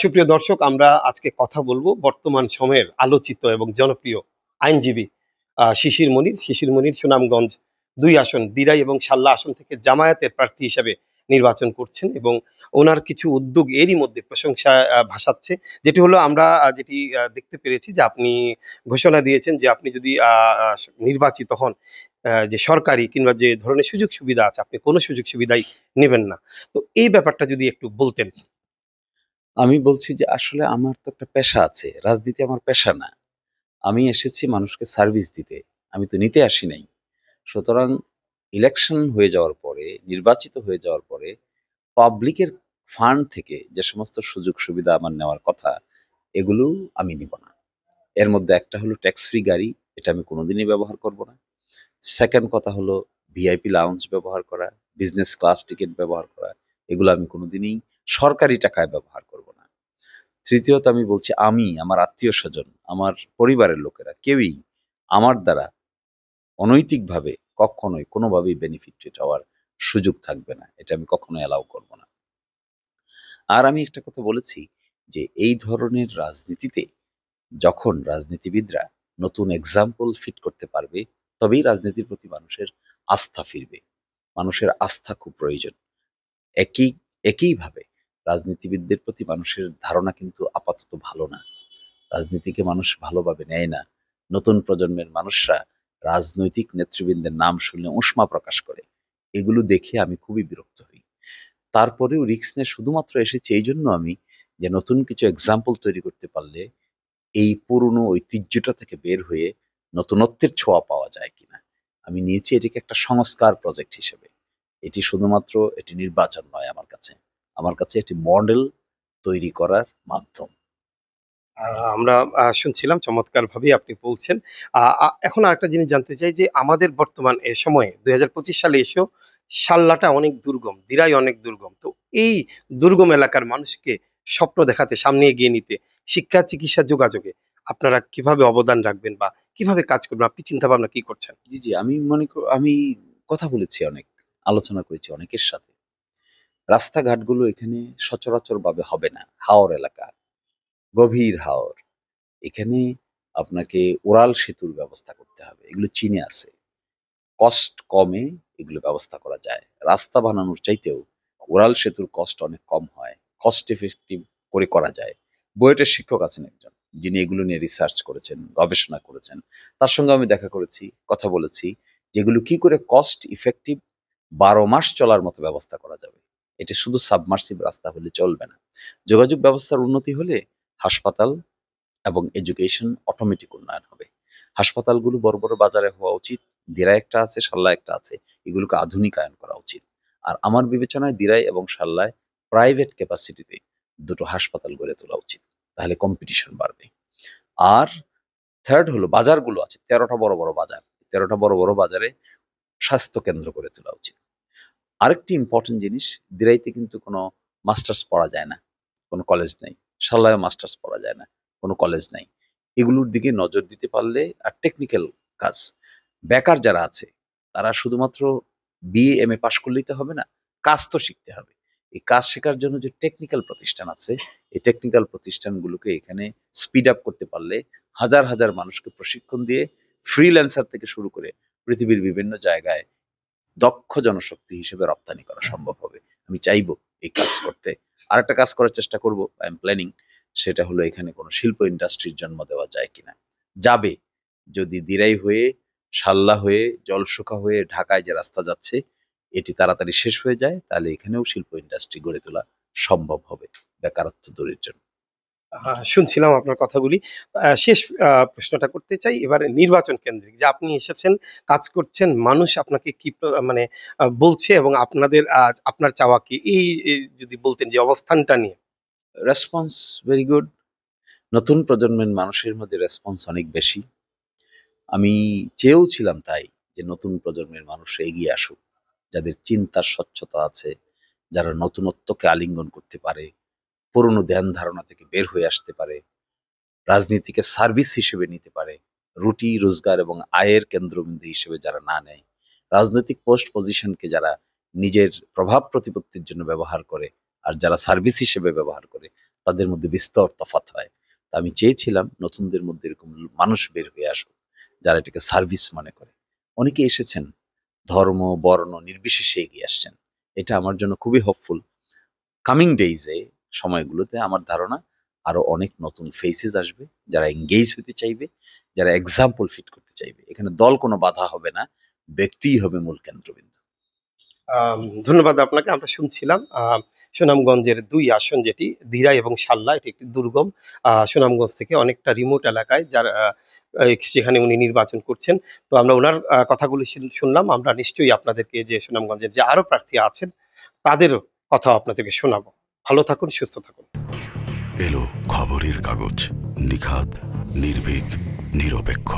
সুপ্রিয় দর্শক, আমরা আজকে কথা বলবো বর্তমান সময়ের আলোচিত এবং জনপ্রিয় আইনজীবী শিশির মনির সুনামগঞ্জ ২ আসন দিরাই এবং সাল্লা আসন থেকে জামায়াতের প্রার্থী হিসেবে নির্বাচন করছেন এবং ওনার কিছু উদ্যোগ এরই মধ্যে প্রশংসা ভাসাচ্ছে। যেটি হলো আমরা যেটি দেখতে পেরেছি যে আপনি ঘোষণা দিয়েছেন যে আপনি যদি নির্বাচিত হন, যে সরকারি কিংবা যে ধরনের সুযোগ সুবিধা আছে আপনি কোনো সুযোগ সুবিধাই নেবেন না। তো এই ব্যাপারটা যদি একটু বলতেন। আমি বলছি যে আসলে আমার তো একটা পেশা আছে। রাজনীতি আমার পেশা না। আমি এসেছি মানুষকে সার্ভিস দিতে। আমি তো নিতে আসি নাই। সুতরাং ইলেকশন হয়ে যাওয়ার পরে, নির্বাচিত হয়ে যাওয়ার পরে পাবলিকের ফান্ড থেকে যে সমস্ত সুযোগ সুবিধা আমার নেওয়ার কথা, এগুলো আমি নিব না। এর মধ্যে একটা হলো ট্যাক্স ফ্রি গাড়ি, এটা আমি কোনোদিনই ব্যবহার করব না। সেকেন্ড কথা হলো ভিআইপি লাউঞ্জ ব্যবহার করা, বিজনেস ক্লাস টিকেট ব্যবহার করা, এগুলো আমি কোনোদিনই সরকারি টাকায় ব্যবহার করব না। তৃতীয়ত আমি বলছি আমি, আমার আত্মীয়স্বজন, আমার পরিবারের লোকেরা কেউই আমার দ্বারা অনৈতিকভাবে কখনোই কোনোভাবেই বেনিফিটেড হওয়ার সুযোগ থাকবে না। এটা আমি কখনোই অ্যালাউ করব না। আর আমি একটা কথা বলেছি যে এই ধরনের রাজনীতিতে যখন রাজনীতিবিদরা নতুন এক্সাম্পল ফিট করতে পারবে, তবেই রাজনীতির প্রতি মানুষের আস্থা ফিরবে। মানুষের আস্থা খুব প্রয়োজন। একই একইভাবে রাজনীতিবিদদের প্রতি মানুষের ধারণা কিন্তু আপাতত ভালো না। রাজনীতিকে মানুষ ভালোভাবে নেয় না। নতুন প্রজন্মের মানুষরা রাজনৈতিক নেতৃবৃন্দের নাম শুনলে উষ্মা প্রকাশ করে। এগুলো দেখে আমি খুবই বিরক্ত হই। তারপরেও রিস্ক নিয়ে শুধুমাত্র এসেছি এই জন্য আমি, যে নতুন কিছু এক্সাম্পল তৈরি করতে পারলে এই পুরনো ঐতিহ্যটা থেকে বের হয়ে নতুনত্বের ছোঁয়া পাওয়া যায় কিনা। আমি নিয়েছি এটিকে একটা সংস্কার প্রজেক্ট হিসেবে। এটি শুধুমাত্র এটি নির্বাচন নয় আমার কাছে। আমার কাছে এটি মডেল তৈরি করার মাধ্যম। আমরা শুনছিলাম চমৎকারভাবেই আপনি বলছেন। এখন আরেকটা জিনিস জানতে চাই যে আমাদের বর্তমান এ সময়ে ২০২৫ সালে এসেও সাল্লাটা অনেক দুর্গম, দিরাই অনেক দুর্গম। তো এই দুর্গম এলাকার মানুষকে স্বপ্ন দেখাতে, সামনে এগিয়ে নিতে, শিক্ষা, চিকিৎসা, যোগাযোগে আপনারা কিভাবে অবদান রাখবেন বা কিভাবে কাজ করবেন? আপনি চিন্তাভাবনা কি করছেন? জি, জি। আমি কথা বলেছি অনেক, আলোচনা করেছি অনেকের সাথে। রাস্তাঘাটগুলো এখানে সচরাচরভাবে হবে না। হাওর এলাকা, গভীর হাওর। এখানে আপনাকে উড়াল সেতুর ব্যবস্থা করতে হবে। এগুলো চীনে আছে। কস্ট কমে এগুলো ব্যবস্থা করা যায়। রাস্তা বানানোর চাইতেও উড়াল সেতুর কস্ট অনেক কম হয়। কস্ট ইফেক্টিভ করে করা যায়। বুয়েটের শিক্ষক আছেন একজন, যিনি এগুলো নিয়ে রিসার্চ করেছেন, গবেষণা করেছেন। তার সঙ্গে আমি দেখা করেছি, কথা বলেছি যেগুলো কি করে কস্ট ইফেক্টিভ ১২ মাস চলার মতো ব্যবস্থা করা যাবে। এটা শুধু সাবমার্সিভ রাস্তা হলে চলবে না। যোগাযোগ ব্যবস্থার উন্নতি হলে হাসপাতাল এবং এডুকেশন অটোমেটিক উন্নয়ন হবে। হাসপাতালগুলো বড়, বড় বাজারে হওয়া উচিত। দিরায় একটা আছে, সাল্লায় একটা আছে। এগুলোকে আধুনিকায়ন করা উচিত। আর আমার বিবেচনায় দিরাই এবং সাল্লায় প্রাইভেট ক্যাপাসিটিতে দুটো হাসপাতাল গড়ে তোলা উচিত। তাহলে কম্পিটিশন বাড়বে। আর থার্ড হলো বাজারগুলো আছে ১৩টা বড়, বড় বাজার। ১৩টা বড়, বড় বাজারে স্বাস্থ্য কেন্দ্র গড়ে তোলা উচিত। আরেকটি ইম্পর্টেন্ট জিনিস, দিরাইতে কিন্তু কোনো মাস্টার্স পড়া যায় না। কোনো কলেজ নাই। সাল্লায়ও মাস্টার্স পড়া যায় না। কোনো কলেজ নাই। এগুলোর দিকে নজর দিতে পারলে, আর টেকনিক্যাল কাজ। বেকার যারা আছে তারা শুধুমাত্র বিএ, এমএ পাশ করলেই তো হবে না। কাজ তো শিখতে হবে। এই কাজ শেখার জন্য যে টেকনিক্যাল প্রতিষ্ঠান আছে, এই টেকনিক্যাল প্রতিষ্ঠানগুলোকে এখানে স্পিড আপ করতে পারলে হাজার, হাজার মানুষকে প্রশিক্ষণ দিয়ে ফ্রিল্যান্সার থেকে শুরু করে পৃথিবীর বিভিন্ন জায়গায় দক্ষ জনশক্তি হিসেবে রপ্তানি করা সম্ভব হবে। আমি চাইবো এই কাজ করতে। আরেকটা কাজ করার চেষ্টা করব, আই এম প্ল্যানিং। সেটা হলো এখানে কোনো শিল্প ইন্ডাস্ট্রির জন্ম দেওয়া যায় কিনা। যাবে। যদি দিরাই হয়ে, সাল্লা হয়ে, জলসুখা হয়ে ঢাকায় যে রাস্তা যাচ্ছে, এটি তাড়াতাড়ি শেষ হয়ে যায়, তাহলে এখানেও শিল্প ইন্ডাস্ট্রি গড়ে তোলা সম্ভব হবে বেকারত্ব দূরের জন্য। শুনছিলাম আপনার কথাগুলি। শেষ প্রশ্নটা করতে চাই এবারে নির্বাচন কেন্দ্রিক। যে আপনি এসেছেন, কাজ করছেন, মানুষ আপনাকে কি মানে বলছে এবং আপনার চাওয়া কি? এই যদি বলতেন যে অবস্থানটা নিয়ে। Response very good. নতুন প্রজন্মের মানুষের মধ্যে রেসপন্স অনেক বেশি। আমি চেয়েও ছিলাম তাই, যে নতুন প্রজন্মের মানুষ এগিয়ে আসুক, যাদের চিন্তার স্বচ্ছতা আছে, যারা নতুনত্বকে আলিঙ্গন করতে পারে, পুরনো ধ্যান ধারণা থেকে বের হয়ে আসতে পারে, রাজনীতিকে সার্ভিস হিসেবে নিতে পারে, রুটি রোজগার এবং আয়ের কেন্দ্রবিন্দু হিসেবে যারা না নেয়, রাজনৈতিক পোস্ট পজিশনকে যারা নিজের প্রভাব প্রতিপত্তির জন্য ব্যবহার করে আর যারা সার্ভিস হিসেবে ব্যবহার করে, তাদের মধ্যে বিস্তর তফাৎ হয়। তা আমি চেয়েছিলাম নতুনদের মধ্যে এরকম মানুষ বের হয়ে আসুক যারা এটাকে সার্ভিস মনে করে। অনেকে এসেছেন, ধর্ম বর্ণ নির্বিশেষে এগিয়ে আসছেন। এটা আমার জন্য খুবই হোপফুল। কামিং ডেইজে, সময়গুলোতে আমার ধারণা আরো অনেক নতুন ফেসেস আসবে, যারা এঙ্গেজ হতে চাইবে, যারা এক্সাম্পল ফিট করতে চাইবে। এখানে দল কোনো বাধা হবে না, ব্যক্তিই হবে মূল কেন্দ্রবিন্দু। ধন্যবাদ আপনাকে। আমরা শুনছিলাম সুনামগঞ্জের ২ আসন যেটি দিরাই এবং সাল্লা, এটি একটি দুর্গম সুনামগঞ্জ থেকে অনেকটা রিমোট এলাকায়, যার যেখানে উনি নির্বাচন করছেন। তো আমরা ওনার কথাগুলো শুনলাম। আমরা নিশ্চয়ই আপনাদেরকে যে সুনামগঞ্জের যে আরো প্রার্থী আছেন তাদেরও কথাও আপনাদেরকে শোনাবো। ভালো থাকুন, সুস্থ থাকুন। এলো খবরের কাগজ, নিখাদ, নির্ভীক, নিরপেক্ষ।